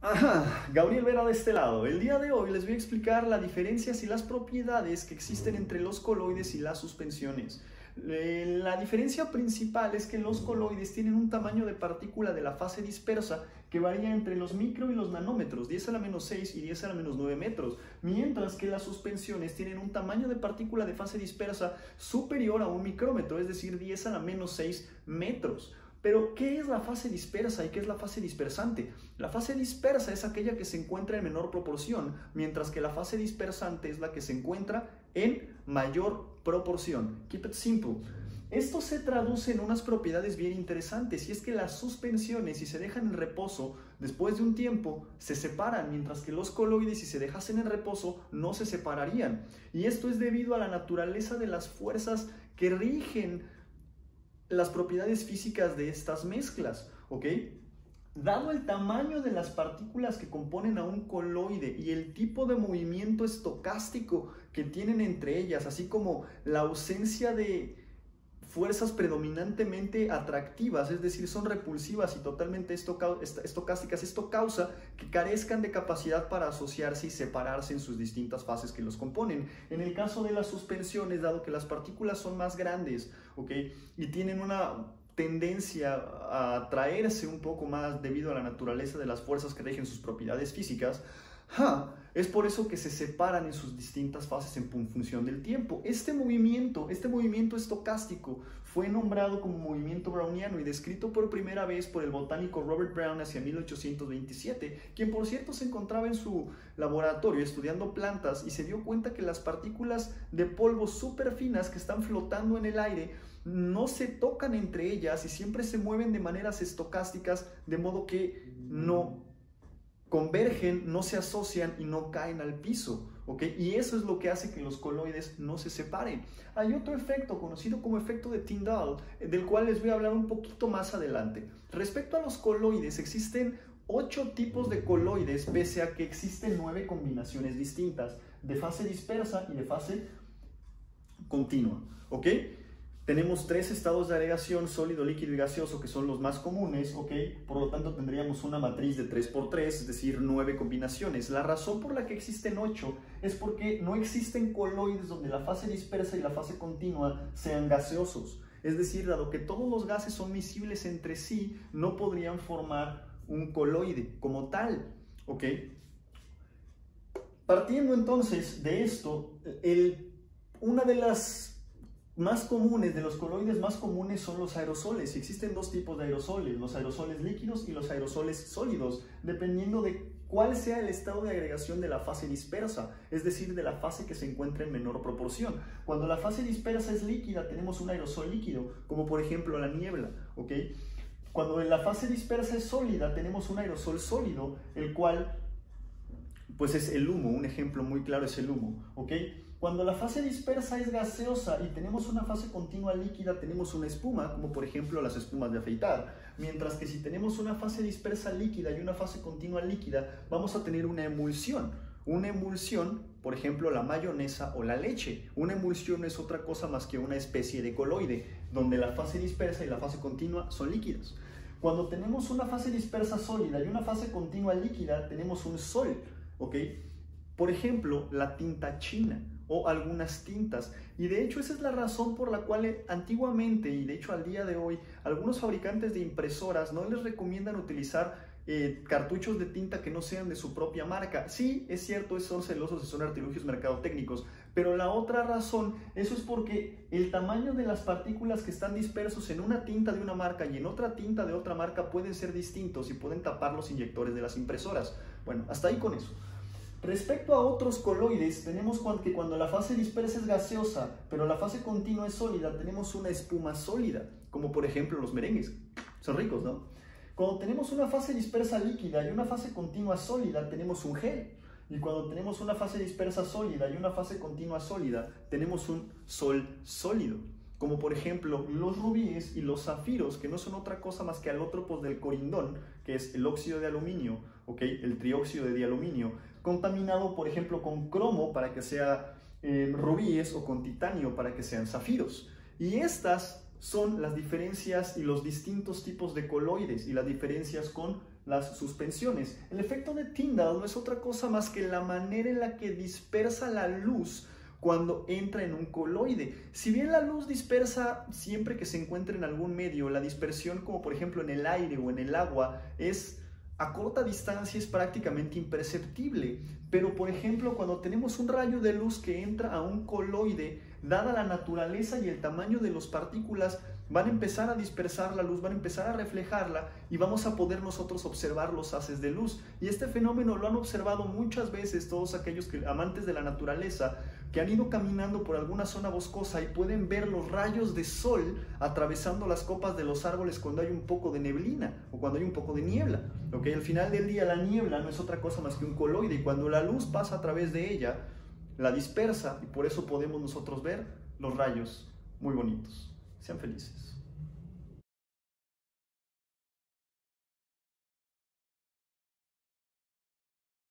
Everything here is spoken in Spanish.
Ajá, Gabriel Vera de este lado. El día de hoy les voy a explicar las diferencias y las propiedades que existen entre los coloides y las suspensiones. La diferencia principal es que los coloides tienen un tamaño de partícula de la fase dispersa que varía entre los micro y los nanómetros, 10 a la menos 6 y 10 a la menos 9 metros, mientras que las suspensiones tienen un tamaño de partícula de fase dispersa superior a un micrómetro, es decir, 10 a la menos 6 metros. Pero, ¿qué es la fase dispersa y qué es la fase dispersante? La fase dispersa es aquella que se encuentra en menor proporción, mientras que la fase dispersante es la que se encuentra en mayor proporción. Keep it simple. Esto se traduce en unas propiedades bien interesantes, y es que las suspensiones, si se dejan en reposo, después de un tiempo se separan, mientras que los coloides, si se dejasen en reposo, no se separarían. Y esto es debido a la naturaleza de las fuerzas que rigen las propiedades físicas de estas mezclas, ¿ok? Dado el tamaño de las partículas que componen a un coloide y el tipo de movimiento estocástico que tienen entre ellas, así como la ausencia de fuerzas predominantemente atractivas, es decir, son repulsivas y totalmente estocásticas, esto causa que carezcan de capacidad para asociarse y separarse en sus distintas fases que los componen. En el caso de las suspensiones, dado que las partículas son más grandes, ¿ok?, y tienen una tendencia a atraerse un poco más debido a la naturaleza de las fuerzas que rigen sus propiedades físicas, es por eso que se separan en sus distintas fases en función del tiempo. Este movimiento estocástico fue nombrado como movimiento browniano y descrito por primera vez por el botánico Robert Brown hacia 1827, quien por cierto se encontraba en su laboratorio estudiando plantas y se dio cuenta que las partículas de polvo súper finas que están flotando en el aire no se tocan entre ellas y siempre se mueven de maneras estocásticas, de modo que no convergen, no se asocian y no caen al piso, ¿ok? Y eso es lo que hace que los coloides no se separen. Hay otro efecto conocido como efecto de Tyndall, del cual les voy a hablar un poquito más adelante. Respecto a los coloides, existen 8 tipos de coloides, pese a que existen 9 combinaciones distintas, de fase dispersa y de fase continua, ¿ok? Tenemos 3 estados de agregación, sólido, líquido y gaseoso, que son los más comunes, ¿ok? Por lo tanto, tendríamos una matriz de 3 por 3, es decir, 9 combinaciones. La razón por la que existen 8 es porque no existen coloides donde la fase dispersa y la fase continua sean gaseosos. Es decir, dado que todos los gases son miscibles entre sí, no podrían formar un coloide como tal, ¿ok? Partiendo entonces de esto, una de las más comunes, de los coloides más comunes, son los aerosoles. Existen 2 tipos de aerosoles, los aerosoles líquidos y los aerosoles sólidos, dependiendo de cuál sea el estado de agregación de la fase dispersa, es decir, de la fase que se encuentra en menor proporción. Cuando la fase dispersa es líquida, tenemos un aerosol líquido, como por ejemplo la niebla, ¿ok? Cuando la fase dispersa es sólida, tenemos un aerosol sólido, el cual pues es el humo. Un ejemplo muy claro es el humo, ¿ok? Cuando la fase dispersa es gaseosa y tenemos una fase continua líquida, tenemos una espuma, como por ejemplo las espumas de afeitar. Mientras que si tenemos una fase dispersa líquida y una fase continua líquida, vamos a tener una emulsión. Una emulsión, por ejemplo, la mayonesa o la leche. Una emulsión no es otra cosa más que una especie de coloide, donde la fase dispersa y la fase continua son líquidas. Cuando tenemos una fase dispersa sólida y una fase continua líquida, tenemos un sol, ¿ok? Por ejemplo, la tinta china o algunas tintas. Y de hecho esa es la razón por la cual antiguamente, y de hecho al día de hoy, algunos fabricantes de impresoras no les recomiendan utilizar cartuchos de tinta que no sean de su propia marca. Sí, es cierto, son celosos y son artilugios mercadotécnicos, pero la otra razón, eso es porque el tamaño de las partículas que están dispersos en una tinta de una marca y en otra tinta de otra marca pueden ser distintos y pueden tapar los inyectores de las impresoras. Bueno, hasta ahí con eso. Respecto a otros coloides, tenemos que cuando la fase dispersa es gaseosa, pero la fase continua es sólida, tenemos una espuma sólida, como por ejemplo los merengues. Son ricos, ¿no? Cuando tenemos una fase dispersa líquida y una fase continua sólida, tenemos un gel. Y cuando tenemos una fase dispersa sólida y una fase continua sólida, tenemos un sol sólido. Como por ejemplo los rubíes y los zafiros, que no son otra cosa más que alótropos del corindón, que es el óxido de aluminio, ¿ok?, el trióxido de dialuminio, contaminado por ejemplo con cromo para que sea rubíes o con titanio para que sean zafiros. Y estas son las diferencias y los distintos tipos de coloides y las diferencias con las suspensiones. El efecto de Tyndall no es otra cosa más que la manera en la que dispersa la luz cuando entra en un coloide. Si bien la luz dispersa siempre que se encuentra en algún medio, la dispersión, como por ejemplo en el aire o en el agua, es a corta distancia, es prácticamente imperceptible. Pero por ejemplo, cuando tenemos un rayo de luz que entra a un coloide, dada la naturaleza y el tamaño de las partículas, van a empezar a dispersar la luz, van a empezar a reflejarla y vamos a poder nosotros observar los haces de luz. Y este fenómeno lo han observado muchas veces todos aquellos amantes de la naturaleza que han ido caminando por alguna zona boscosa y pueden ver los rayos de sol atravesando las copas de los árboles cuando hay un poco de neblina o cuando hay un poco de niebla. ¿Okay? Al final del día la niebla no es otra cosa más que un coloide y cuando la luz pasa a través de ella, la dispersa y por eso podemos nosotros ver los rayos muy bonitos. Sean felices.